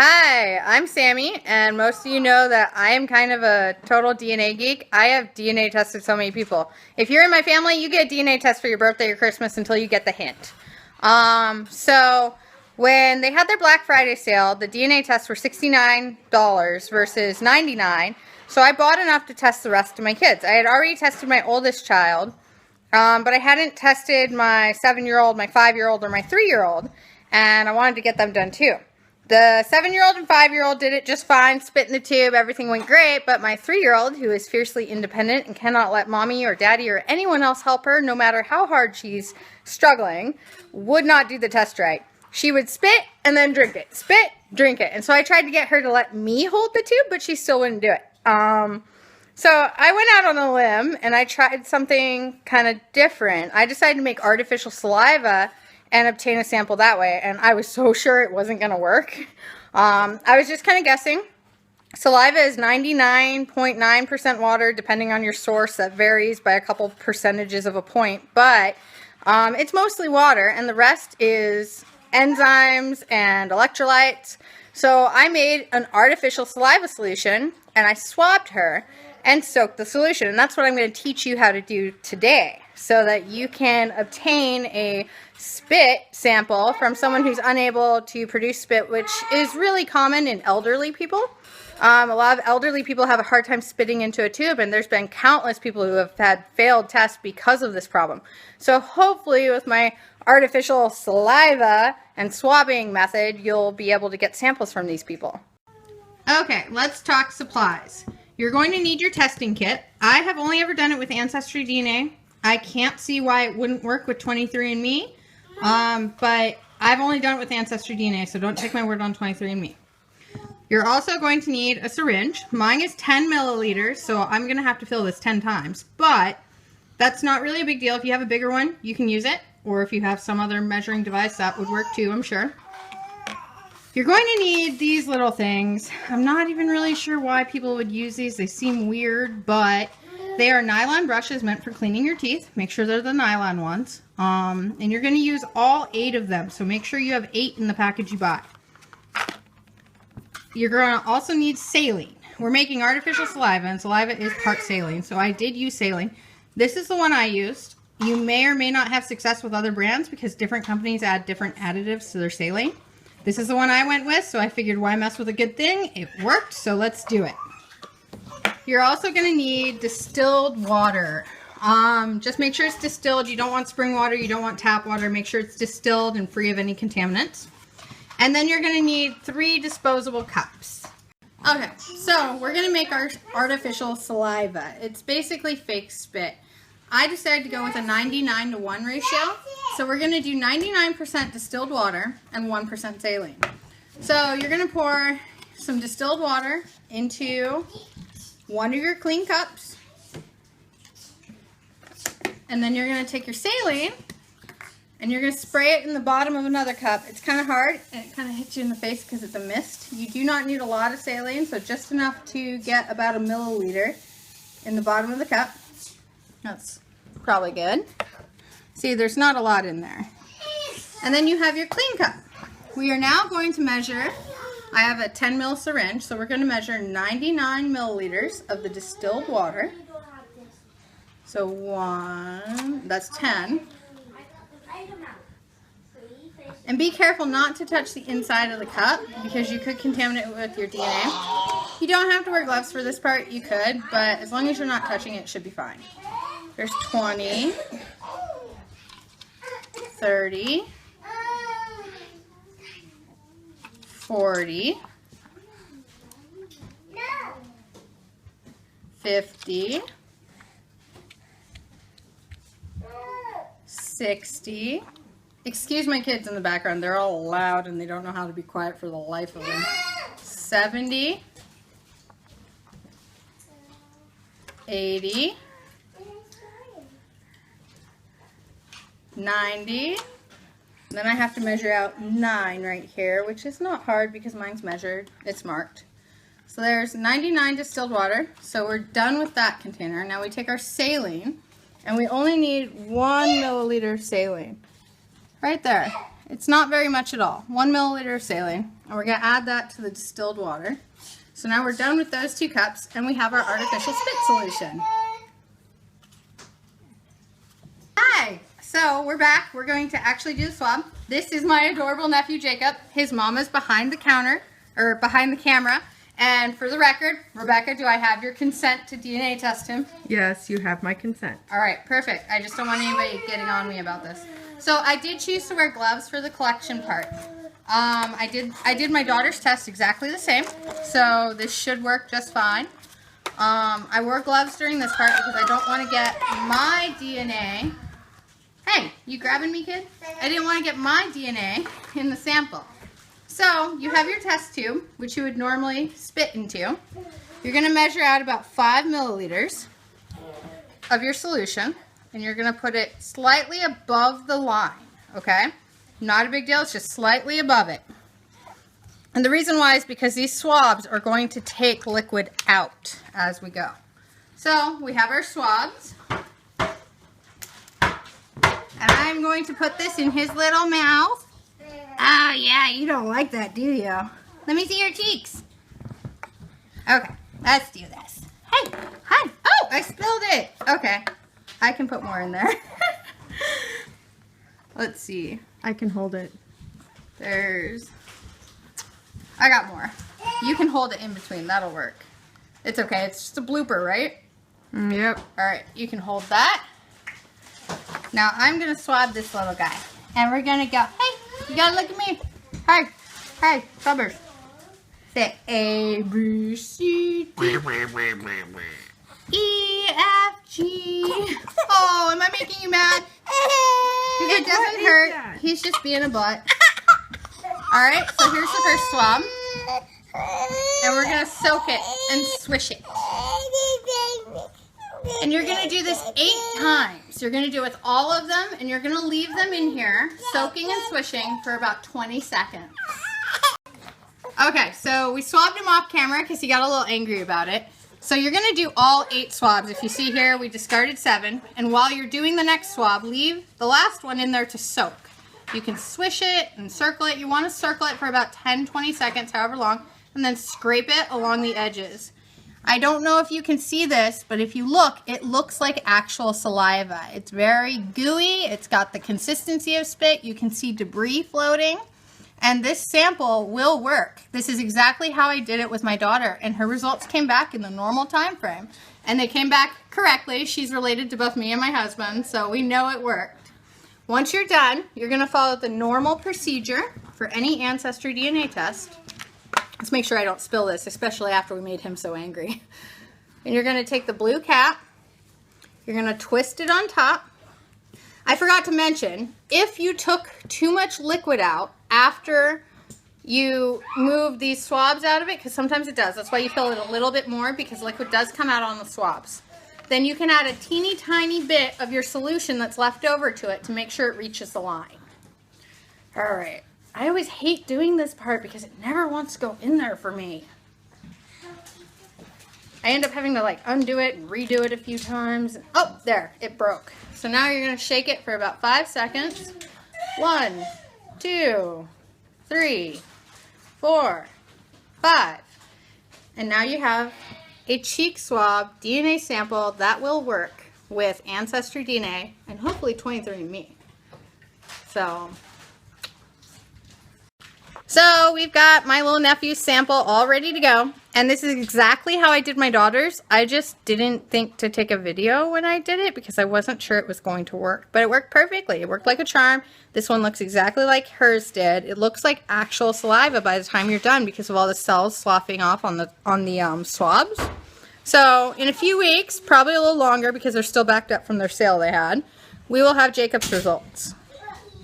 Hi, I'm Sammy, and most of you know that I am kind of a total DNA geek. I have DNA tested so many people. If you're in my family, you get a DNA test for your birthday or Christmas until you get the hint. So when they had their Black Friday sale, the DNA tests were $69 versus $99. So I bought enough to test the rest of my kids. I had already tested my oldest child, but I hadn't tested my 7-year-old, my 5-year-old, or my 3-year-old, and I wanted to get them done too. The 7-year-old and 5-year-old did it just fine, spit in the tube, everything went great, but my 3-year-old, who is fiercely independent and cannot let mommy or daddy or anyone else help her, no matter how hard she's struggling, would not do the test right. She would spit and then drink it, spit, drink it. And so I tried to get her to let me hold the tube, but she still wouldn't do it. So I went out on a limb and I tried something kind of different. I decided to make artificial saliva and obtain a sample that way, and I was so sure it wasn't going to work. I was just kind of guessing. Saliva is 99.9% water, depending on your source. That varies by a couple percentages of a point, but it's mostly water, and the rest is enzymes and electrolytes. So I made an artificial saliva solution, and I swabbed her and soaked the solution, and that's what I'm going to teach you how to do today, so that you can obtain a spit sample from someone who's unable to produce spit, which is really common in elderly people. A lot of elderly people have a hard time spitting into a tube, and there's been countless people who have had failed tests because of this problem. So hopefully with my artificial saliva and swabbing method, you'll be able to get samples from these people. Okay, let's talk supplies. You're going to need your testing kit. I have only ever done it with AncestryDNA. I can't see why it wouldn't work with 23andMe, but I've only done it with AncestryDNA, so don't take my word on 23andMe. You're also going to need a syringe. Mine is 10 milliliters, so I'm going to have to fill this 10 times, but that's not really a big deal. If you have a bigger one, you can use it, or if you have some other measuring device, that would work too, I'm sure. You're going to need these little things. I'm not even really sure why people would use these. They seem weird, but they are nylon brushes meant for cleaning your teeth. Make sure they're the nylon ones. And you're going to use all 8 of them, so make sure you have 8 in the package you buy. You're going to also need saline. We're making artificial saliva, and saliva is part saline, so I did use saline. This is the one I used. You may or may not have success with other brands because different companies add different additives to their saline. This is the one I went with, so I figured why mess with a good thing? It worked, so let's do it. You're also going to need distilled water. Just make sure it's distilled. You don't want spring water. You don't want tap water. Make sure it's distilled and free of any contaminants. And then you're going to need 3 disposable cups. Okay, so we're going to make our artificial saliva. It's basically fake spit. I decided to go with a 99:1 ratio. So we're going to do 99% distilled water and 1% saline. So you're going to pour some distilled water into one of your clean cups. And then you're going to take your saline and you're going to spray it in the bottom of another cup. It's kind of hard and it kind of hits you in the face because it's a mist. You do not need a lot of saline, so just enough to get about 1 milliliter in the bottom of the cup. That's probably good. See, there's not a lot in there. And then you have your clean cup. We are now going to measure, I have a 10 ml syringe, so we're going to measure 99 milliliters of the distilled water. So 1, that's 10. And be careful not to touch the inside of the cup because you could contaminate it with your DNA. You don't have to wear gloves for this part, you could, but as long as you're not touching it, it should be fine. There's 20, 30, 40, 50, 60. Excuse my kids in the background. They're all loud and they don't know how to be quiet for the life of them. 70, 80, 90. Then I have to measure out 9 right here, which is not hard because mine's measured. It's marked. So there's 99 distilled water. So we're done with that container. Now we take our saline, and we only need 1 milliliter saline. Right there. It's not very much at all. 1 milliliter of saline. And we're going to add that to the distilled water. So now we're done with those 2 cups, and we have our artificial spit solution. Hi! So we're back. We're going to actually do the swab. This is my adorable nephew, Jacob. His mama's behind the counter, or behind the camera. And for the record, Rebecca, do I have your consent to DNA test him? Yes, you have my consent. All right, perfect. I just don't want anybody getting on me about this. So I did choose to wear gloves for the collection part. I did my daughter's test exactly the same, so this should work just fine. I wore gloves during this part because I don't want to get my DNA. Hey, you grabbing me, kid? I didn't want to get my DNA in the sample. So you have your test tube, which you would normally spit into. You're going to measure out about 5 milliliters of your solution, and you're going to put it slightly above the line, okay? Not a big deal, it's just slightly above it. And the reason why is because these swabs are going to take liquid out as we go. So we have our swabs. And I'm going to put this in his little mouth. Oh yeah, you don't like that, do you? Let me see your cheeks. Okay, let's do this. Hey, hi. Oh, I spilled it. Okay, I can put more in there. Let's see. I can hold it. I got more. You can hold it in between. That'll work. It's okay. It's just a blooper, right? Yep. All right. You can hold that. Now I'm going to swab this little guy. And we're going to go, hey, you got to look at me. Hi. Hi. Subbers. Say A, B, C, D, E, F, G. Oh, am I making you mad? It doesn't hurt. He's just being a butt. Alright, so here's the first swab. And we're going to soak it and swish it. And you're going to do this 8 times. You're going to do it with all of them, and you're going to leave them in here, soaking and swishing for about 20 seconds. Okay, so we swabbed him off camera because he got a little angry about it. So you're going to do all 8 swabs. If you see here, we discarded 7. And while you're doing the next swab, leave the last one in there to soak. You can swish it and circle it. You want to circle it for about 10-20 seconds, however long, and then scrape it along the edges. I don't know if you can see this, but if you look, it looks like actual saliva. It's very gooey. It's got the consistency of spit. You can see debris floating. And this sample will work. This is exactly how I did it with my daughter, and her results came back in the normal time frame. And they came back correctly. She's related to both me and my husband, so we know it worked. Once you're done, you're going to follow the normal procedure for any AncestryDNA test. Let's make sure I don't spill this, especially after we made him so angry. And you're going to take the blue cap. You're going to twist it on top. I forgot to mention, if you took too much liquid out after you move these swabs out of it, because sometimes it does, that's why you fill it a little bit more, because liquid does come out on the swabs. Then you can add a teeny tiny bit of your solution that's left over to it to make sure it reaches the line. All right. I always hate doing this part because it never wants to go in there for me. I end up having to like undo it and redo it a few times. Oh, there, it broke. So now you're going to shake it for about 5 seconds. 1, 2, 3, 4, 5. And now you have a cheek swab DNA sample that will work with AncestryDNA and hopefully 23andMe. So we've got my little nephew's sample all ready to go. And this is exactly how I did my daughter's. I just didn't think to take a video when I did it because I wasn't sure it was going to work. But it worked perfectly. It worked like a charm. This one looks exactly like hers did. It looks like actual saliva by the time you're done because of all the cells sloughing off on the swabs. So in a few weeks, probably a little longer because they're still backed up from their sale they had, we will have Jacob's results.